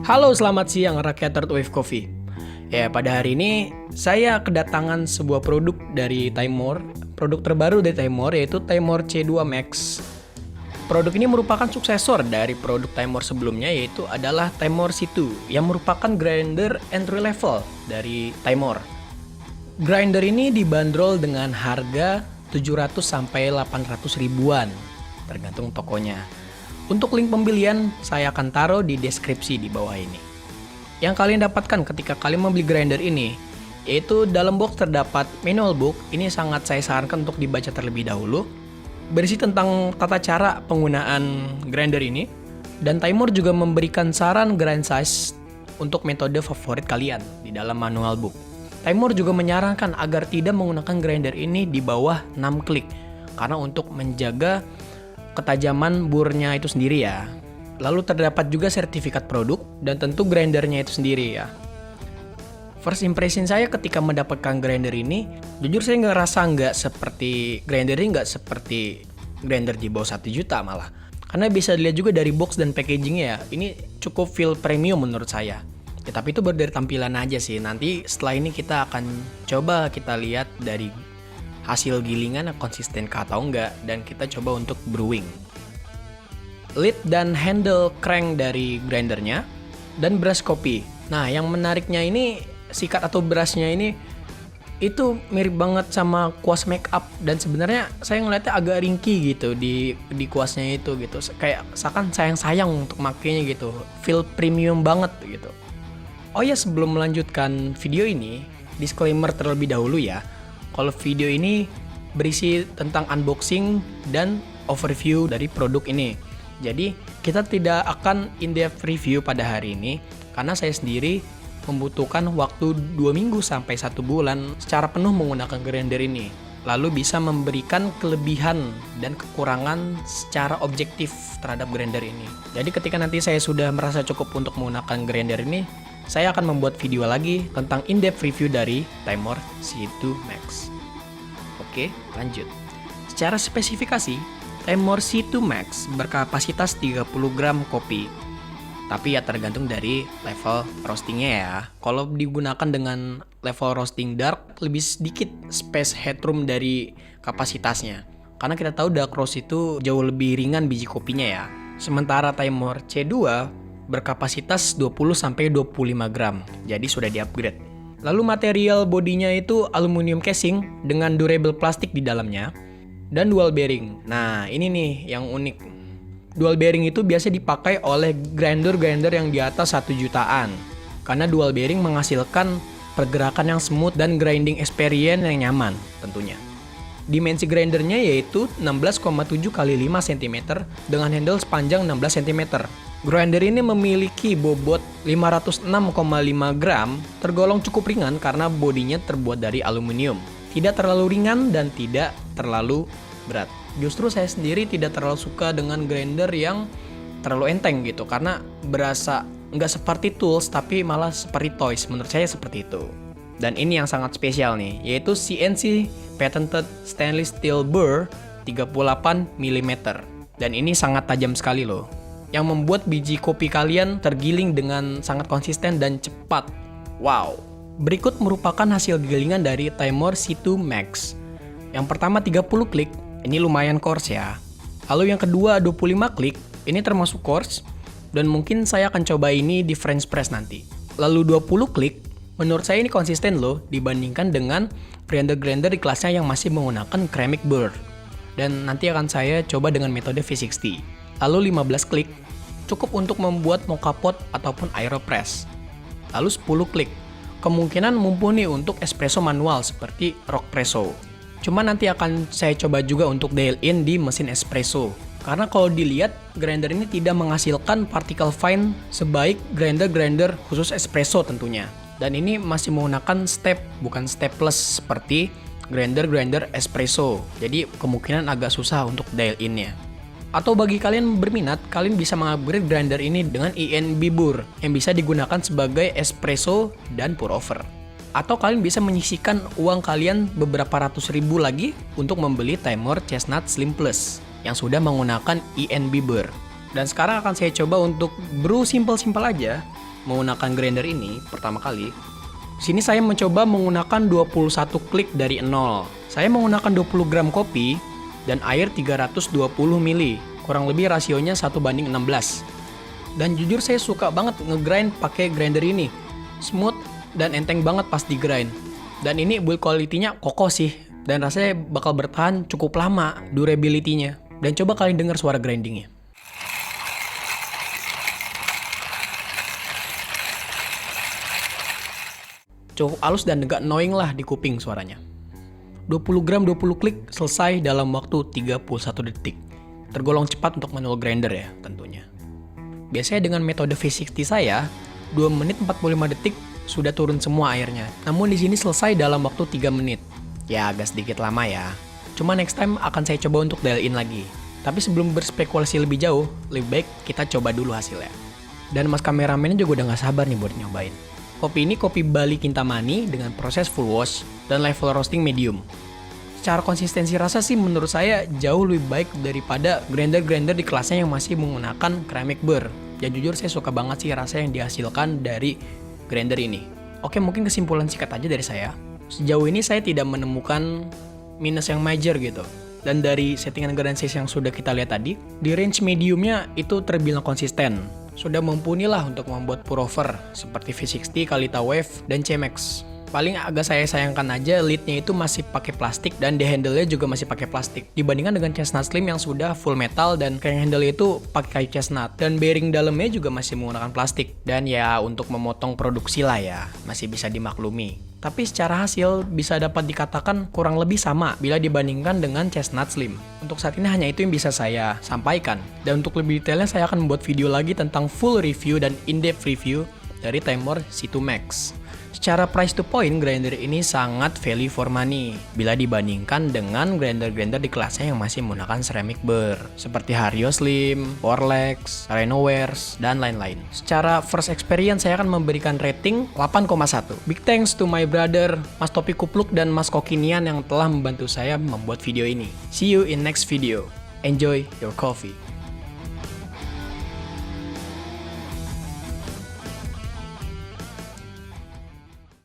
Halo, selamat siang rakyat Third Wave Coffee. Ya, pada hari ini saya kedatangan sebuah produk dari Timor, produk terbaru dari Timor yaitu Timor C2 Max. Produk ini merupakan suksesor dari produk Timor sebelumnya yaitu adalah Timor C2 yang merupakan grinder entry level dari Timor. Grinder ini dibanderol dengan harga 700 sampai 800 ribuan tergantung tokonya. Untuk link pembelian saya akan taruh di deskripsi di bawah ini. Yang kalian dapatkan ketika kalian membeli grinder ini, yaitu dalam box terdapat manual book. Ini sangat saya sarankan untuk dibaca terlebih dahulu. Berisi tentang tata cara penggunaan grinder ini. Dan Timor juga memberikan saran grind size untuk metode favorit kalian di dalam manual book. Timor juga menyarankan agar tidak menggunakan grinder ini di bawah 6 klik. Karena untuk menjaga ketajaman burnya itu sendiri ya. Lalu terdapat juga sertifikat produk dan tentu grindernya itu sendiri ya. First impression saya ketika mendapatkan grinder ini, jujur saya nggak seperti grinder ini, nggak seperti grinder di bawah 1 juta malah. Karena bisa dilihat juga dari box dan packagingnya ya, ini cukup feel premium menurut saya. Ya, tapi itu baru dari tampilan aja sih. Nanti setelah ini kita akan coba kita lihat dari hasil gilingan konsisten atau enggak, dan kita coba untuk brewing. Lid dan handle crank dari grindernya dan brush kopi. Nah, yang menariknya ini sikat atau brushnya ini itu mirip banget sama kuas make up, dan sebenarnya saya ngeliatnya agak ringkih gitu di kuasnya itu gitu. Kayak seakan sayang-sayang untuk makainya gitu. Feel premium banget gitu. Oh ya, sebelum melanjutkan video ini, disclaimer terlebih dahulu ya. Kalau video ini berisi tentang unboxing dan overview dari produk ini. Jadi kita tidak akan in-depth review pada hari ini karena saya sendiri membutuhkan waktu 2 minggu sampai 1 bulan secara penuh menggunakan grinder ini. Lalu bisa memberikan kelebihan dan kekurangan secara objektif terhadap grinder ini. Jadi ketika nanti saya sudah merasa cukup untuk menggunakan grinder ini, saya akan membuat video lagi tentang in-depth review dari Timor C2 Max. Oke, lanjut. Secara spesifikasi, Timor C2 Max berkapasitas 30 gram kopi. Tapi ya tergantung dari level roastingnya ya. Kalau digunakan dengan level roasting dark, lebih sedikit space headroom dari kapasitasnya. Karena kita tahu dark roast itu jauh lebih ringan biji kopinya ya. Sementara Timor C2 berkapasitas 20-25 gram, jadi sudah di-upgrade. Lalu material bodinya itu aluminium casing dengan durable plastik di dalamnya, dan dual bearing. Nah, ini nih yang unik. Dual bearing itu biasa dipakai oleh grinder-grinder yang di atas 1 jutaan, karena dual bearing menghasilkan pergerakan yang smooth dan grinding experience yang nyaman tentunya. Dimensi grindernya yaitu 16,7 x 5 cm dengan handle sepanjang 16 cm. Grinder ini memiliki bobot 506,5 gram, tergolong cukup ringan karena bodinya terbuat dari aluminium. Tidak terlalu ringan dan tidak terlalu berat. Justru saya sendiri tidak terlalu suka dengan grinder yang terlalu enteng gitu, karena berasa nggak seperti tools tapi malah seperti toys. Menurut saya seperti itu. Dan ini yang sangat spesial nih, yaitu CNC Patented Stainless Steel Burr 38 mm. Dan ini sangat tajam sekali loh, yang membuat biji kopi kalian tergiling dengan sangat konsisten dan cepat. Wow. Berikut merupakan hasil gilingan dari Timor C2 Max. Yang pertama 30 klik, ini lumayan coarse ya. Lalu yang kedua 25 klik, ini termasuk coarse, dan mungkin saya akan coba ini di French press nanti. Lalu 20 klik, menurut saya ini konsisten loh dibandingkan dengan grinder-grinder di kelasnya yang masih menggunakan ceramic burr. Dan nanti akan saya coba dengan metode V60. Lalu 15 klik, cukup untuk membuat mocha pot ataupun aeropress. Lalu 10 klik, kemungkinan mumpuni untuk espresso manual seperti Rockpresso. Cuma nanti akan saya coba juga untuk dial-in di mesin espresso. Karena kalau dilihat, grinder ini tidak menghasilkan particle fine sebaik grinder-grinder khusus espresso tentunya. Dan ini masih menggunakan step, bukan stepless seperti grinder-grinder espresso. Jadi kemungkinan agak susah untuk dial-in-nya. Atau bagi kalian berminat, kalian bisa mengupgrade grinder ini dengan ENB burr yang bisa digunakan sebagai espresso dan pour over. Atau kalian bisa menyisihkan uang kalian beberapa ratus ribu lagi untuk membeli Timor Chestnut Slim Plus yang sudah menggunakan ENB burr. Dan sekarang akan saya coba untuk brew simple-simple aja menggunakan grinder ini pertama kali, sini saya mencoba menggunakan 21 klik dari 0. Saya menggunakan 20 gram kopi dan air 320 ml. Kurang lebih rasionya 1:16. Dan jujur saya suka banget ngegrind pakai grinder ini. Smooth dan enteng banget pas digrind. Dan ini build quality-nya kokoh sih. Dan rasanya bakal bertahan cukup lama durability-nya. Dan coba kalian dengar suara grindingnya. Cukup halus dan agak annoying lah di kuping suaranya. 20 gram 20 klik selesai dalam waktu 31 detik. Tergolong cepat untuk manual grinder ya tentunya. Biasanya dengan metode V60 saya, 2 menit 45 detik sudah turun semua airnya. Namun di sini selesai dalam waktu 3 menit. Ya agak sedikit lama ya. Cuma next time akan saya coba untuk dial in lagi. Tapi sebelum berspekulasi lebih jauh, lebih baik kita coba dulu hasilnya. Dan mas kameramennya juga udah gak sabar nih buat nyobain. Kopi ini kopi Bali Kintamani dengan proses full wash dan level roasting medium. Secara konsistensi rasa sih menurut saya jauh lebih baik daripada grinder-grinder di kelasnya yang masih menggunakan ceramic burr. Ya jujur saya suka banget sih rasa yang dihasilkan dari grinder ini. Oke, mungkin kesimpulan singkat aja dari saya. Sejauh ini saya tidak menemukan minus yang major gitu. Dan dari settingan grind size yang sudah kita lihat tadi, di range mediumnya itu terbilang konsisten. Sudah mumpuni lah untuk membuat pour-over seperti V60, Kalita Wave, dan C-Max. Paling agak saya sayangkan aja leadnya itu masih pakai plastik dan di handle-nya juga masih pakai plastik. Dibandingkan dengan Chestnut Slim yang sudah full metal dan kayak handle itu pakai kayu chestnut. Dan bearing dalamnya juga masih menggunakan plastik. Dan ya untuk memotong produksi lah ya, masih bisa dimaklumi. Tapi secara hasil bisa dapat dikatakan kurang lebih sama bila dibandingkan dengan Chestnut Slim. Untuk saat ini hanya itu yang bisa saya sampaikan. Dan untuk lebih detailnya saya akan membuat video lagi tentang full review dan in-depth review dari Timor C2 Max. Secara price to point, grinder ini sangat value for money bila dibandingkan dengan grinder-grinder di kelasnya yang masih menggunakan ceramic burr seperti Hario Slim, Porlex, Rhinowares, dan lain-lain. Secara first experience saya akan memberikan rating 8,1. Big thanks to my brother Mas Topi Kupluk dan Mas Kokinian yang telah membantu saya membuat video ini. See you in next video. Enjoy your coffee.